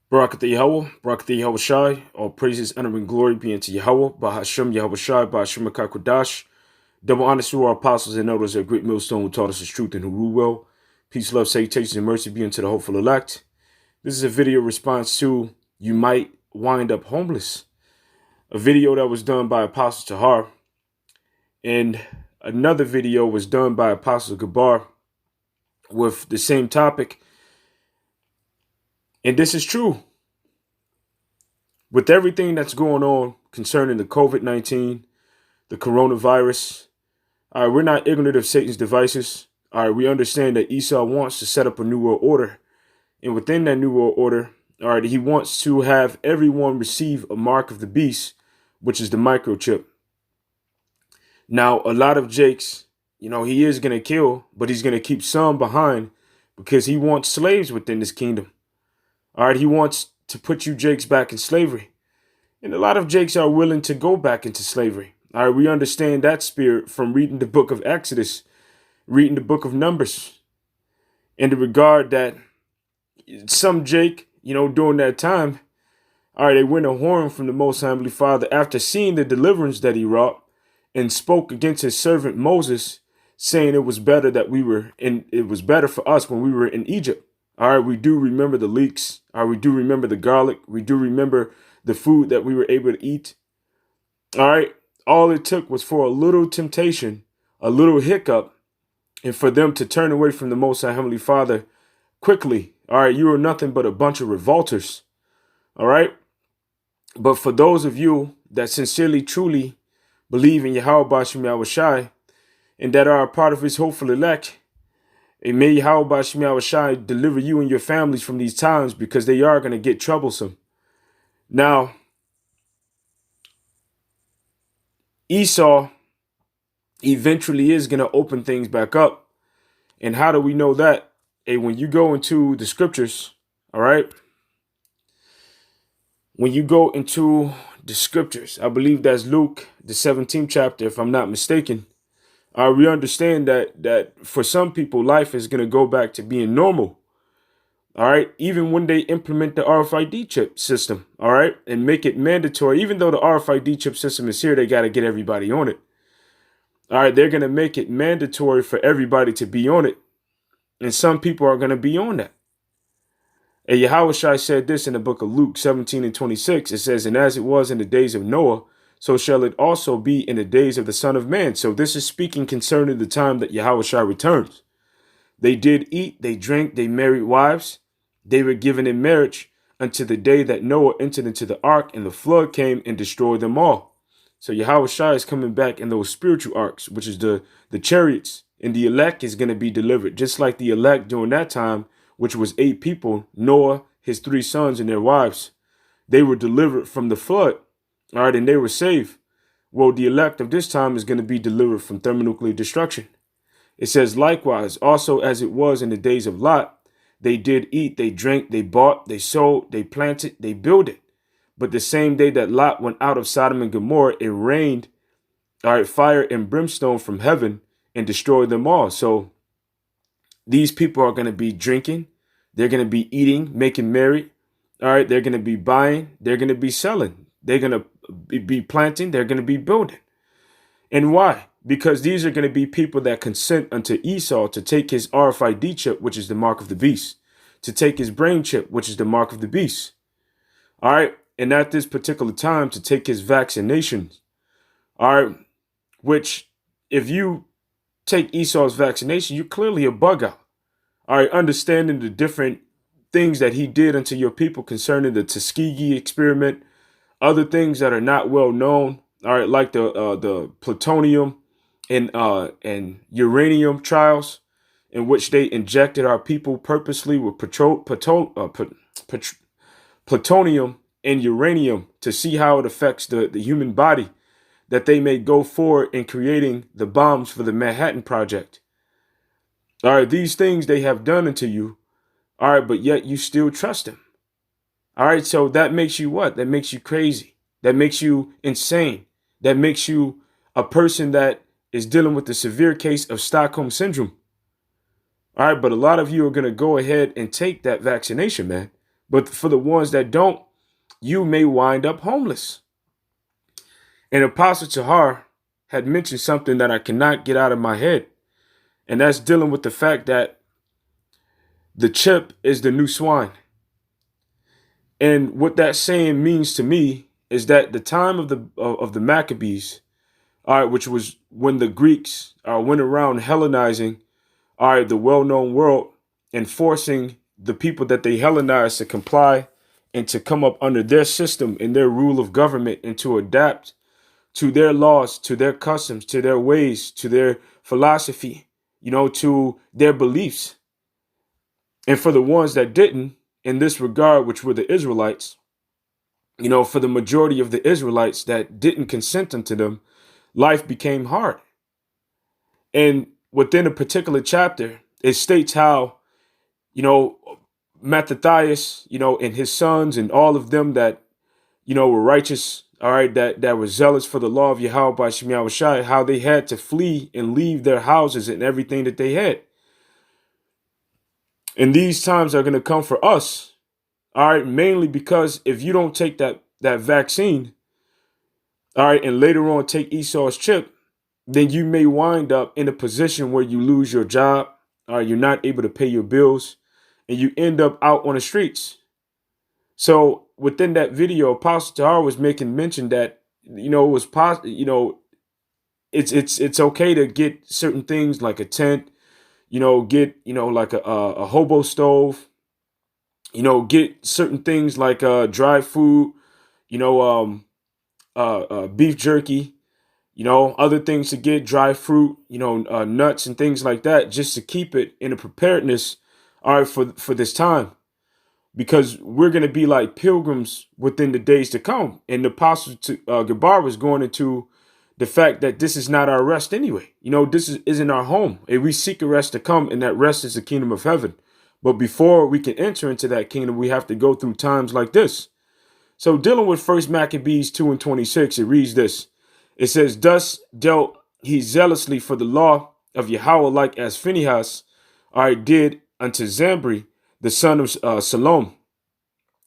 Barak Yahweh, Barak Yahweh Shai, all praises, honor, and glory be unto Yahweh, Bahashem Yahweh Shai, Bahashem Akakodash. Double honor to our apostles and elders at Great Millstone who taught us his truth and who rule well. Peace, love, salutations, and mercy be unto the hopeful elect. This is a video response to You Might Wind Up Homeless, a video that was done by Apostle Tahar, and another video was done by Apostle Gabar with the same topic. And this is true. With everything that's going on concerning the COVID-19, the coronavirus, all right, we're not ignorant of Satan's devices. All right, we understand that Esau wants to set up a new world order. And within that new world order, all right, he wants to have everyone receive a mark of the beast, which is the microchip. Now, a lot of Jakes, he is going to kill, but he's going to keep some behind because he wants slaves within this kingdom. All right, he wants to put you Jakes back in slavery. And a lot of Jakes are willing to go back into slavery. All right, we understand that spirit from reading the book of Exodus, reading the book of Numbers, in the regard that some Jake, during that time, all right, they went a horn from the Most High Heavenly Father after seeing the deliverance that he wrought and spoke against his servant Moses, saying it was better for us when we were in Egypt. All right, we do remember the leeks. All right, we do remember the garlic. We do remember the food that we were able to eat. All right, all it took was for a little temptation, a little hiccup, and for them to turn away from the Most High Heavenly Father quickly. All right, you are nothing but a bunch of revolters. All right, but for those of you that sincerely, truly believe in Yahweh Bashim Yahweh Shai and that are a part of his hopeful elect, and may Yahweh Bashim Yahweh Shai deliver you and your families from these times because they are going to get troublesome. Now, Esau eventually is going to open things back up. And how do we know that? Hey, when you go into the scriptures, all right? When you go into the scriptures, I believe that's Luke, the 17th chapter, if I'm not mistaken. We understand that for some people, life is going to go back to being normal. All right. Even when they implement the RFID chip system. All right. And make it mandatory. Even though the RFID chip system is here, they got to get everybody on it. All right. They're going to make it mandatory for everybody to be on it. And some people are going to be on that. And Yahweh Shai said this in the book of Luke 17:26. It says, and as it was in the days of Noah, so shall it also be in the days of the Son of Man. So this is speaking concerning the time that Yahweh Shai returns. They did eat, they drank, they married wives. They were given in marriage until the day that Noah entered into the ark and the flood came and destroyed them all. So Yahweh Shai is coming back in those spiritual arks, which is the chariots, and the elect is going to be delivered. Just like the elect during that time, which was 8 people, Noah, his 3 sons and their wives. They were delivered from the flood. All right, and they were saved. Well, the elect of this time is going to be delivered from thermonuclear destruction. It says, likewise, also as it was in the days of Lot, they did eat, they drank, they bought, they sold, they planted, they builded. But the same day that Lot went out of Sodom and Gomorrah, it rained, all right, fire and brimstone from heaven and destroyed them all. So these people are going to be drinking. They're going to be eating, making merry. All right, they're going to be buying. They're going to be selling. They're going to be planting. They're going to be building. And why? Because these are going to be people that consent unto Esau to take his RFID chip, which is the mark of the beast, to take his brain chip, which is the mark of the beast. All right. And at this particular time, to take his vaccinations. All right. Which, if you take Esau's vaccination, you're clearly a bug out. All right. Understanding the different things that he did unto your people concerning the Tuskegee experiment, other things that are not well known. All right. Like the plutonium and uranium trials in which they injected our people purposely with plutonium and uranium to see how it affects the human body, that they may go forward in creating the bombs for the Manhattan Project. All right, these things they have done unto you. All right, but yet you still trust them. All right, so that makes you what? That makes you crazy. That makes you insane. That makes you a person that is dealing with the severe case of Stockholm Syndrome. All right, but a lot of you are going to go ahead and take that vaccination, man. But for the ones that don't, you may wind up homeless. And Apostle Tahar had mentioned something that I cannot get out of my head. And that's dealing with the fact that the chip is the new swine. And what that saying means to me is that the time of the Maccabees, all right, which was when the Greeks went around Hellenizing, all right, the well-known world and forcing the people that they Hellenized to comply and to come up under their system and their rule of government and to adapt to their laws, to their customs, to their ways, to their philosophy, to their beliefs. And for the ones that didn't, in this regard, which were the Israelites, for the majority of the Israelites that didn't consent unto them, life became hard. And within a particular chapter, it states how, Mattathias, and his sons and all of them that, were righteous, all right, that were zealous for the law of Yahweh by Shem Yahushai, how they had to flee and leave their houses and everything that they had. And these times are going to come for us, all right, mainly because if you don't take that vaccine, all right, and later on take Esau's chip, then you may wind up in a position where you lose your job, or you're not able to pay your bills, and you end up out on the streets. So within that video, Apostle Tahar was making mention that, it was possible, it's okay to get certain things like a tent, get, like a hobo stove, get certain things like dry food, beef jerky, other things to get, dry fruit, nuts and things like that, just to keep it in a preparedness, all right, for this time. Because we're going to be like pilgrims within the days to come. And the Apostle Gabar was going into the fact that this is not our rest anyway. This isn't our home. And we seek a rest to come, and that rest is the kingdom of heaven. But before we can enter into that kingdom, we have to go through times like this. So dealing with 1 Maccabees 2:26, it reads this. It says, "Thus dealt he zealously for the law of Yahweh, like as Phinehas, all right, did unto Zambri, the son of Salom."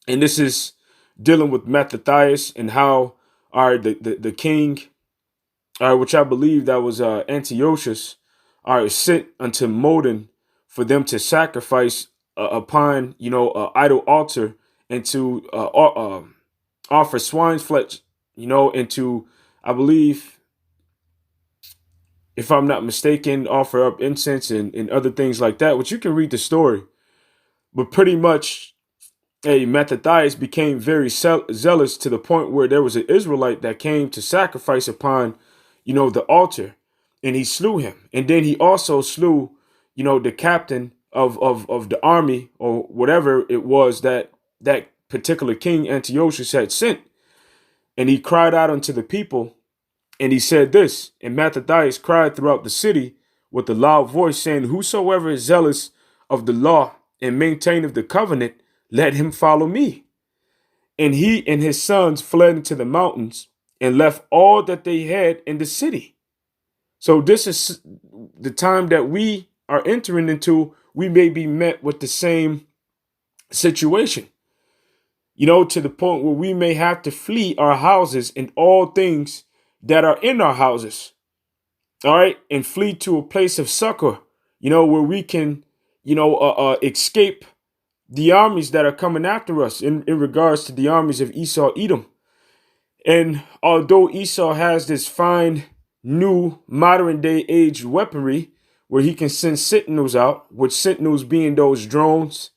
And this is dealing with Mattathias and how, all right, the king, all right, which I believe that was Antiochus, all right, sent unto Modin for them to sacrifice upon, an idol altar and to offer swine's flesh, and to, I believe, if I'm not mistaken, offer up incense and other things like that, which you can read the story. But pretty much, Mattathias became very zealous to the point where there was an Israelite that came to sacrifice upon, the altar, and he slew him. And then he also slew, the captain of the army or whatever it was that particular king Antiochus had sent. And he cried out unto the people, and he said this, and Mattathias cried throughout the city with a loud voice, saying, "Whosoever is zealous of the law and maintaineth the covenant, let him follow me." And he and his sons fled into the mountains and left all that they had in the city. So this is the time that we are entering into. We may be met with the same situation, to the point where we may have to flee our houses and all things that are in our houses, all right, and flee to a place of succor, where we can, escape the armies that are coming after us in regards to the armies of Esau, Edom. And although Esau has this fine, new, modern day age weaponry where he can send sentinels out, with sentinels being those drones,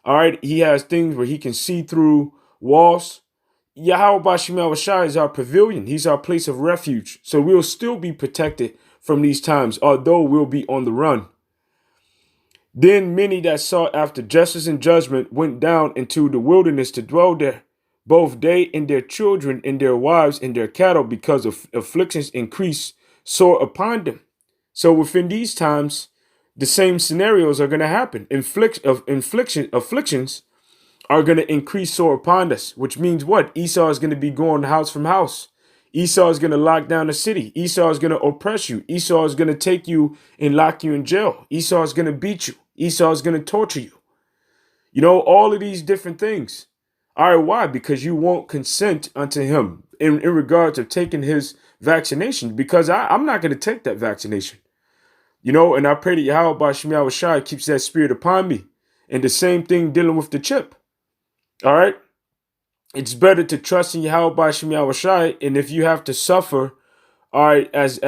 all right, he has things where he can see through walls. Yahweh Bashim Shai is our pavilion. He's our place of refuge. So we'll still be protected from these times, although we'll be on the run. Then many that sought after justice and judgment went down into the wilderness to dwell there, both they and their children and their wives and their cattle, because of afflictions increased sore upon them. So within these times, the same scenarios are going to happen. Afflictions are going to increase sore upon us, which means what? Esau is going to be going house from house. Esau is going to lock down the city. Esau is going to oppress you. Esau is going to take you and lock you in jail. Esau is going to beat you. Esau is going to torture you. All of these different things. All right, why? Because you won't consent unto him in regards of taking his vaccination, because I'm not going to take that vaccination. And I pray that Yahweh Shemiah Shai keeps that spirit upon me. And the same thing dealing with the chip. All right. It's better to trust in Yahweh Shemiah Shai. And if you have to suffer, all right, as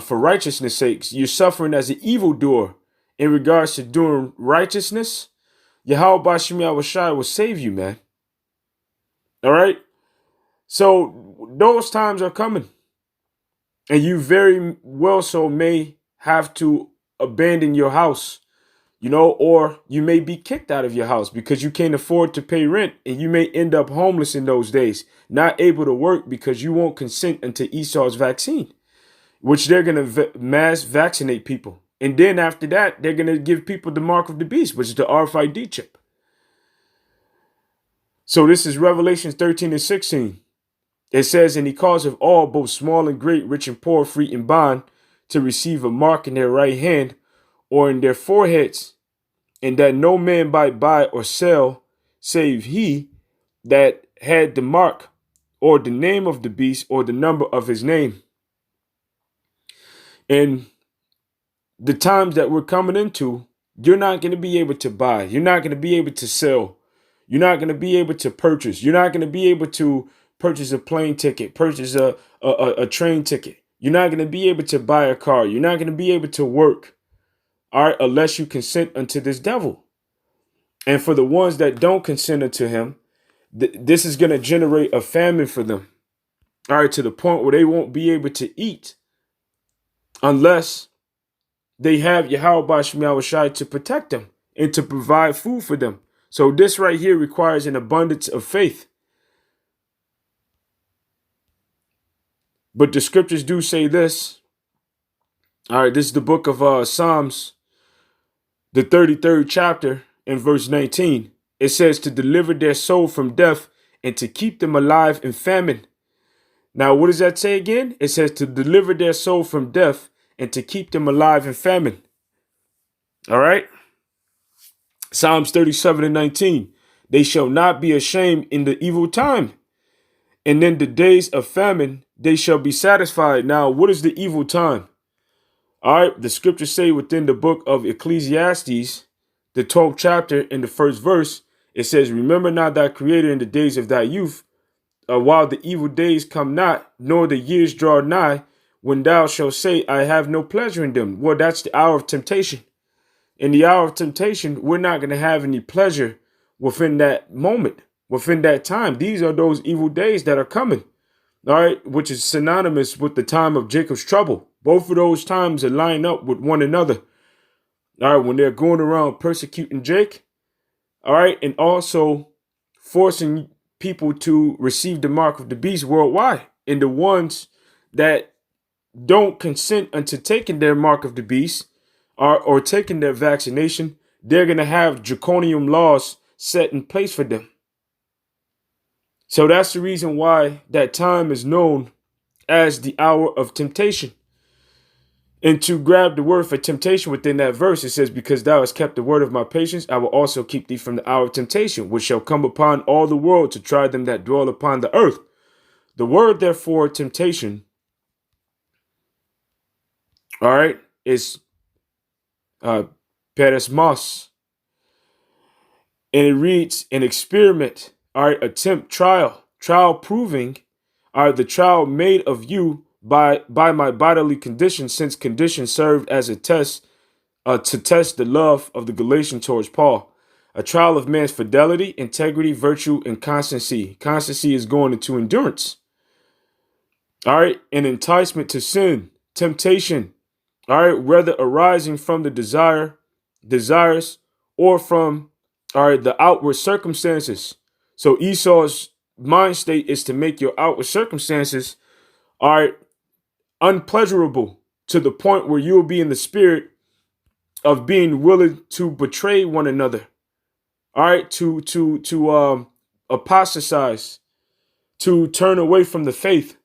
for righteousness' sakes, you're suffering as an evildoer in regards to doing righteousness, Yahweh Shemiah Shai will save you, man. All right. So those times are coming. And you very well so may have to abandon your house, or you may be kicked out of your house because you can't afford to pay rent, and you may end up homeless in those days, not able to work because you won't consent unto Esau's vaccine, which they're going to mass vaccinate people. And then after that, they're going to give people the mark of the beast, which is the RFID chip. So this is Revelation 13 and 16. It says, and he causeth all, both small and great, rich and poor, free and bond, to receive a mark in their right hand or in their foreheads, and that no man might buy or sell, save he that had the mark, or the name of the beast, or the number of his name. And the times that we're coming into, you're not going to be able to buy. You're not going to be able to sell. You're not going to be able to purchase. You're not going to be able to purchase a plane ticket, purchase a train ticket. You're not going to be able to buy a car. You're not going to be able to work, all right, unless you consent unto this devil. And for the ones that don't consent unto him, this is going to generate a famine for them, all right, to the point where they won't be able to eat unless they have Yahweh Shemiah Shai to protect them and to provide food for them. So this right here requires an abundance of faith. But the scriptures do say this. All right, this is the book of Psalms, the 33rd chapter and verse 19. It says to deliver their soul from death and to keep them alive in famine. Now, what does that say again? It says to deliver their soul from death and to keep them alive in famine. All right. Psalms 37 and 19. They shall not be ashamed in the evil time, and in the days of famine they shall be satisfied. Now, what is the evil time? All right, the scriptures say within the book of Ecclesiastes, the 12th chapter in the first verse, it says, remember not thy creator in the days of thy youth, while the evil days come not, nor the years draw nigh, when thou shalt say, I have no pleasure in them. Well, that's the hour of temptation. In the hour of temptation, we're not going to have any pleasure within that moment, within that time. These are those evil days that are coming, all right, which is synonymous with the time of Jacob's trouble. Both of those times are lined up with one another. All right, when they're going around persecuting Jake, all right, and also forcing people to receive the mark of the beast worldwide. And the ones that don't consent unto taking their mark of the beast or taking their vaccination, they're going to have draconian laws set in place for them. So that's the reason why that time is known as the hour of temptation. And to grab the word for temptation within that verse, it says, because thou hast kept the word of my patience, I will also keep thee from the hour of temptation, which shall come upon all the world to try them that dwell upon the earth. The word, therefore, temptation, all right, is perismos. And it reads an experiment, all right, attempt, trial proving, all right, the trial made of you by my bodily condition, since condition served as a test to test the love of the Galatians towards Paul. A trial of man's fidelity, integrity, virtue, and constancy. Constancy is going into endurance. All right, an enticement to sin, temptation, all right, whether arising from the desires, or from, all right, the outward circumstances. So Esau's mind state is to make your outward circumstances, all right, unpleasurable to the point where you will be in the spirit of being willing to betray one another. All right, to apostatize, to turn away from the faith.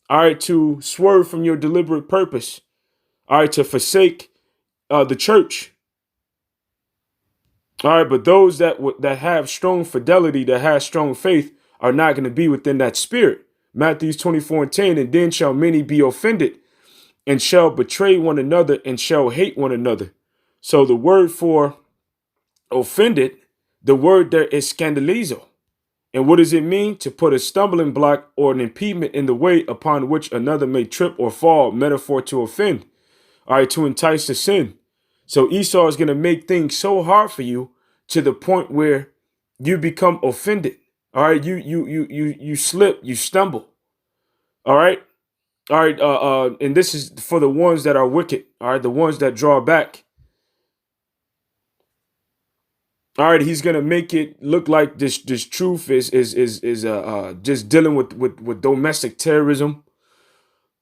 All right, to swerve from your deliberate purpose. All right, to forsake the church. All right, but those that have strong fidelity, that have strong faith, are not going to be within that spirit. Matthew 24:10, and then shall many be offended, and shall betray one another, and shall hate one another. So the word for offended, the word there is scandalizo. And what does it mean? To put a stumbling block or an impediment in the way upon which another may trip or fall, metaphor to offend. All right, to entice to sin. So Esau is going to make things so hard for you to the point where you become offended. All right, you slip, you stumble. All right. All right, and this is for the ones that are wicked. All right, the ones that draw back. All right, he's gonna make it look like this truth is just dealing with domestic terrorism.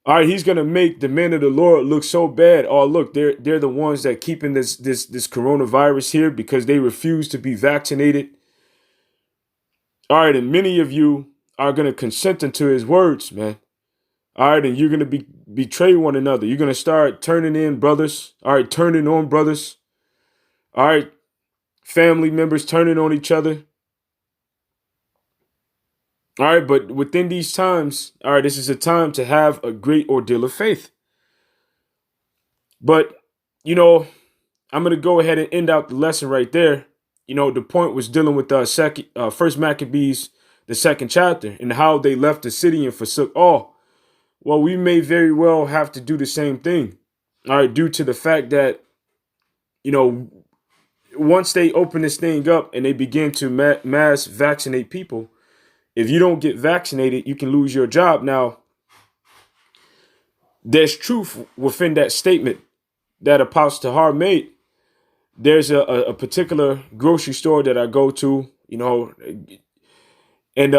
All right, he's gonna make the men of the Lord look so bad. Oh, look, they're the ones that keeping this coronavirus here because they refuse to be vaccinated. All right, and many of you are gonna consent unto his words, man. All right, and you're gonna betray one another. You're gonna start turning in brothers. All right, turning on brothers. All right, family members turning on each other. All right, but within these times, all right, this is a time to have a great ordeal of faith. But, you know, I'm going to go ahead and end out the lesson right there. You know, the point was dealing with First Maccabees, the second chapter, and how they left the city and forsook all. Well, we may very well have to do the same thing. All right, due to the fact that, you know, once they open this thing up and they begin to mass vaccinate people, if you don't get vaccinated, you can lose your job. Now, there's truth within that statement that Apostle Tahar made. There's a particular grocery store that I go to, you know, and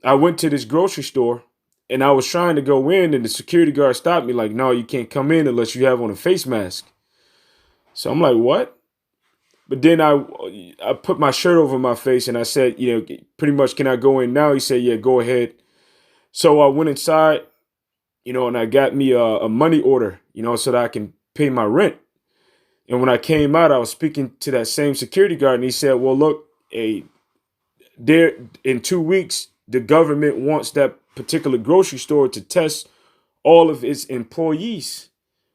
I went to this grocery store and I was trying to go in and the security guard stopped me like, no, you can't come in unless you have on a face mask. So I'm like, what? But then I put my shirt over my face and I said, you know, pretty much, can I go in now? He said, yeah, go ahead. So I went inside, you know, and I got me a money order, you know, so that I can pay my rent. And when I came out, I was speaking to that same security guard and he said, well, look, there in 2 weeks, the government wants that particular grocery store to test all of its employees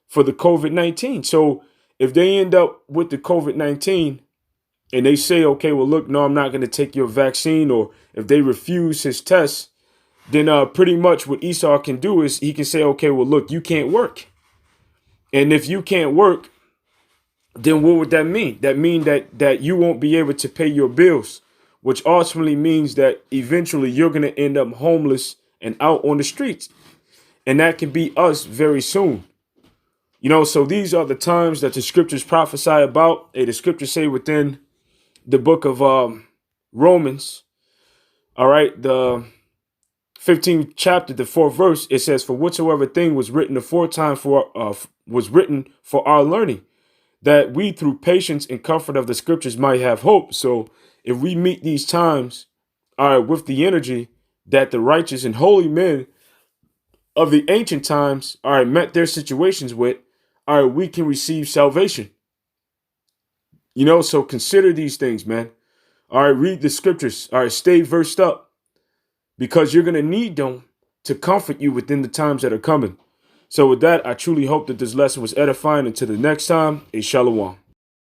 for the COVID-19. So if they end up with the COVID-19 and they say, okay, well, look, no, I'm not going to take your vaccine, or if they refuse his test, then pretty much what Esau can do is he can say, okay, well, look, you can't work. And if you can't work, then what would that mean? That mean that you won't be able to pay your bills, which ultimately means that eventually you're going to end up homeless and out on the streets. And that can be us very soon. You know, so these are the times that the scriptures prophesy about. The scriptures say within the book of Romans, all right, the 15th chapter, the 4th verse, it says, for whatsoever thing was written aforetime was written for our learning, that we through patience and comfort of the scriptures might have hope. So if we meet these times, all right, with the energy that the righteous and holy men of the ancient times, all right, met their situations with, all right, we can receive salvation. You know, so consider these things, man. All right, read the scriptures. All right, stay versed up because you're going to need them to comfort you within the times that are coming. So with that, I truly hope that this lesson was edifying. Until the next time, a shalom.